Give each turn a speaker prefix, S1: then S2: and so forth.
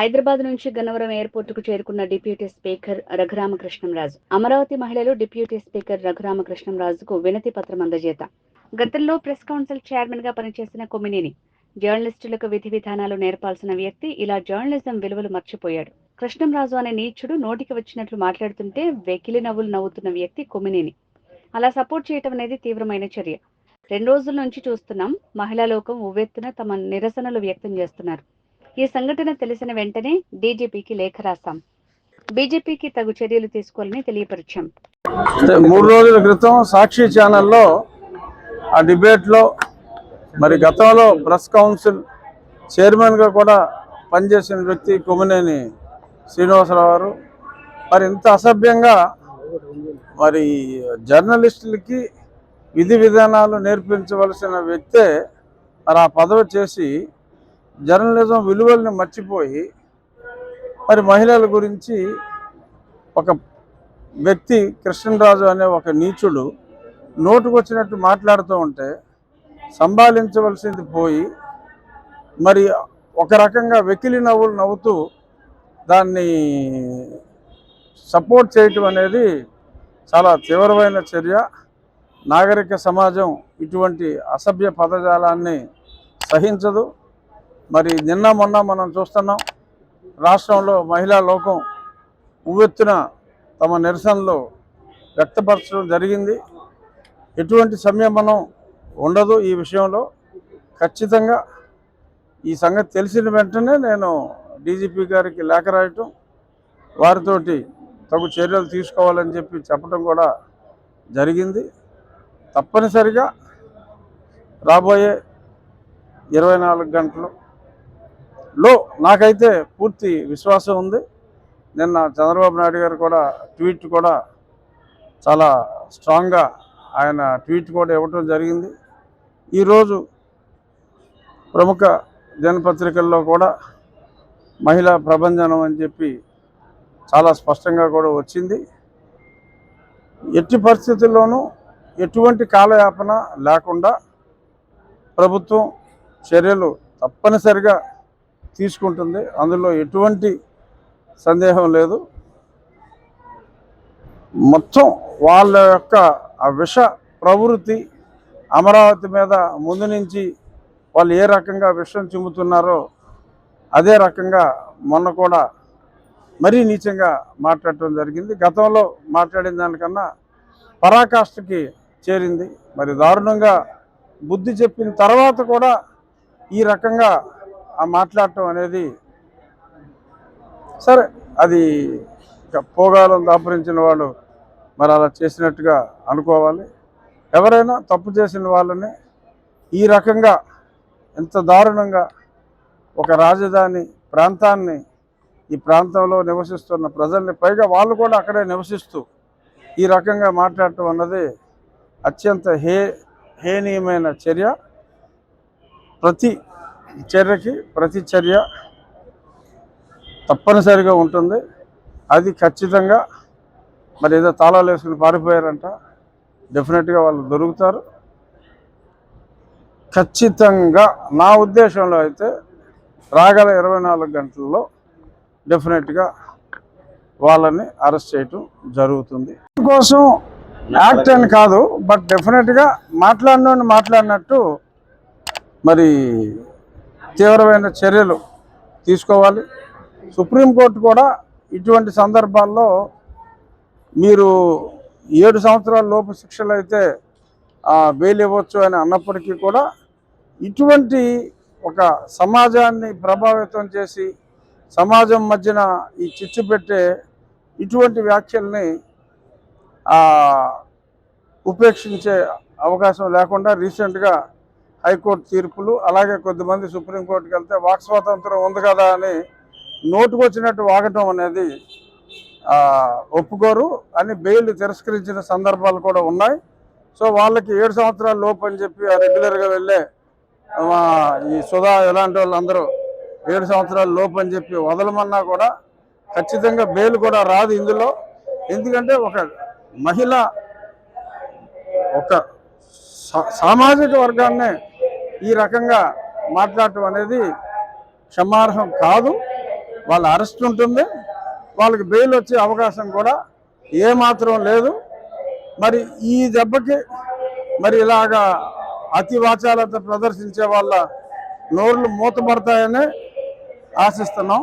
S1: హైదరాబాద్ నుంచి గన్నవరం ఎయిర్పోర్టుకు చేరుకున్న deputy speaker Raghurama Krishnam Raju. Amaravati మహిళలు డిప్యూటీ స్పీకర్ రఘురామకృష్ణంరాజుకు వినతి పత్రం అందజేత. గతంలో ప్రెస్ కౌన్సిల్ చైర్మన్ గా పనిచేసిన కొమ్మినేని జర్నలిస్టులకు విధి విధానాలు నేర్పాల్సిన వ్యక్తి ఇలా జర్నలిజం విలువలు మర్చిపోయాడు. కృష్ణంరాజు అనే నీచుడు నోటికి వచ్చినట్లు మాట్లాడుతుంటే వెకిలి నవ్వులు నవ్వుతున్న వ్యక్తి కొమ్మినేని. అలా సపోర్ట్ చేయటం అనేది తీవ్రమైన చర్య. 2 రోజుల నుంచి చూస్తున్నాం. మహిళా లోకం ఉవ్వెత్తున తమ నిరసనలు వ్యక్తం చేస్తున్నారు. ఈ సంఘటన తెలిసిన వెంటనే డీజీపీకి లేఖ రాశాం. బీజేపీకి తగు చర్యలు తీసుకోవాలని తెలియపరిచాం.
S2: 3 రోజుల క్రితం సాక్షి ఛానల్లో ఆ డిబేట్లో మరి గతంలో ప్రెస్ కౌన్సిల్ చైర్మన్గా కూడా పనిచేసిన వ్యక్తి కొమ్మినేని శ్రీనివాసరావు గారు మరి ఇంత అసభ్యంగా మరి జర్నలిస్టులకి విధి విధానాలు నేర్పించవలసిన వ్యక్తే మరి ఆ పదవి చేసి జర్నలిజం విలువల్ని మర్చిపోయి మరి మహిళల గురించి ఒక వ్యక్తి కృష్ణరాజు అనే ఒక నీచుడు నోటుకొచ్చినట్టు మాట్లాడుతూ ఉంటే సంభాళించవలసింది పోయి మరి ఒక రకంగా వెకిలి నవ్వులు నవ్వుతూ దాన్ని సపోర్ట్ చేయటం అనేది చాలా తీవ్రమైన చర్య. నాగరిక సమాజం ఇటువంటి అసభ్య పదజాలాన్ని సహించదు. మరి నిన్న మొన్న మనం చూస్తున్నాం, రాష్ట్రంలో మహిళా లోకం ఉవ్వెత్తున తమ నిరసనలు వ్యక్తపరచడం జరిగింది. ఎటువంటి సంయమనం ఉండదు ఈ విషయంలో. ఖచ్చితంగా ఈ సంగతి తెలిసిన వెంటనే నేను డీజీపీ గారికి లేఖ రాయటం, వారితోటి తగు చర్యలు తీసుకోవాలని చెప్పడం కూడా జరిగింది. తప్పనిసరిగా రాబోయే 24 గంటలలో నాకైతే పూర్తి విశ్వాసం ఉంది. నిన్న చంద్రబాబు నాయుడు గారు కూడా ట్వీట్ కూడా చాలా స్ట్రాంగ్గా ఆయన ట్వీట్ కూడా ఇవ్వటం జరిగింది. ఈరోజు ప్రముఖ దినపత్రికల్లో కూడా మహిళా ప్రభంజనం అని చెప్పి చాలా స్పష్టంగా కూడా వచ్చింది. ఎట్టి పరిస్థితుల్లోనూ ఎటువంటి కాలయాపన లేకుండా ప్రభుత్వం చర్యలు తప్పనిసరిగా తీసుకుంటుంది. అందులో ఎటువంటి సందేహం లేదు. మొత్తం వాళ్ళ యొక్క ఆ విష ప్రవృత్తి అమరావతి మీద ముందు నుంచి వాళ్ళు ఏ రకంగా విషం చిమ్ముతున్నారో అదే రకంగా మొన్న కూడా మరీ నీచంగా మాట్లాడటం జరిగింది. గతంలో మాట్లాడిన దానికన్నా పరాకాష్ఠకి చేరింది. మరి దారుణంగా బుద్ధి చెప్పిన తర్వాత కూడా ఈ రకంగా ఆ మాట్లాడటం అనేది సరే, అది పోగాలం దాపురించిన వాళ్ళు మరి అలా చేసినట్టుగా అనుకోవాలి. ఎవరైనా తప్పు చేసిన వాళ్ళని ఈ రకంగా ఎంత దారుణంగా ఒక రాజధాని ప్రాంతాన్ని, ఈ ప్రాంతంలో నివసిస్తున్న ప్రజల్ని, పైగా వాళ్ళు కూడా అక్కడే నివసిస్తూ ఈ రకంగా మాట్లాడటం అన్నది అత్యంత హేనీయమైన చర్య. ప్రతి చర్యకి ప్రతి చర్య తప్పనిసరిగా ఉంటుంది. అది ఖచ్చితంగా మరి ఏదో తాళాలు వేసుకుని పారిపోయారంట, డెఫినెట్గా వాళ్ళు దొరుకుతారు. ఖచ్చితంగా నా ఉద్దేశంలో అయితే రాగల 24 గంటల్లో డెఫినెట్గా వాళ్ళని అరెస్ట్ చేయటం జరుగుతుంది. కోసం యాక్ట్ అని కాదు, బట్ డెఫినెట్గా మాట్లాడినట్టు మరి తీవ్రమైన చర్యలు తీసుకోవాలి. సుప్రీంకోర్టు కూడా ఇటువంటి సందర్భాల్లో మీరు 7 సంవత్సరాల లోపు శిక్షలు అయితే బెయిల్ ఇవ్వచ్చు అని అన్నప్పటికీ కూడా ఇటువంటి ఒక సమాజాన్ని ప్రభావితం చేసి సమాజం మధ్యన ఈ చిచ్చు పెట్టే ఇటువంటి వ్యాఖ్యల్ని ఉపేక్షించే అవకాశం లేకుండా రీసెంట్గా హైకోర్టు తీర్పులు, అలాగే కొద్దిమంది సుప్రీంకోర్టుకి వెళ్తే వాక్ స్వాతంత్రం ఉంది కదా అని నోటుకొచ్చినట్టు వాగటం అనేది ఒప్పుకోరు అని బెయిల్ తిరస్కరించిన సందర్భాలు కూడా ఉన్నాయి. సో వాళ్ళకి 7 సంవత్సరాల లోపు అని చెప్పి రెగ్యులర్గా వెళ్ళే ఈ సుధా ఇలాంటి వాళ్ళందరూ 7 సంవత్సరాల లోపు అని చెప్పి వదలమన్నా కూడా ఖచ్చితంగా బెయిల్ కూడా రాదు ఇందులో. ఎందుకంటే ఒక మహిళ ఒక సామాజిక వర్గాన్నే ఈ రకంగా మాట్లాడటం అనేది క్షమార్హం కాదు. వాళ్ళ అరెస్ట్ ఉంటుంది, వాళ్ళకి బెయిల్ వచ్చే అవకాశం కూడా ఏమాత్రం లేదు. మరి ఈ దెబ్బకి మరి ఇలాగా అతి వాచాలత ప్రదర్శించే వాళ్ళ నోర్లు మూతపడతాయని ఆశిస్తున్నాం.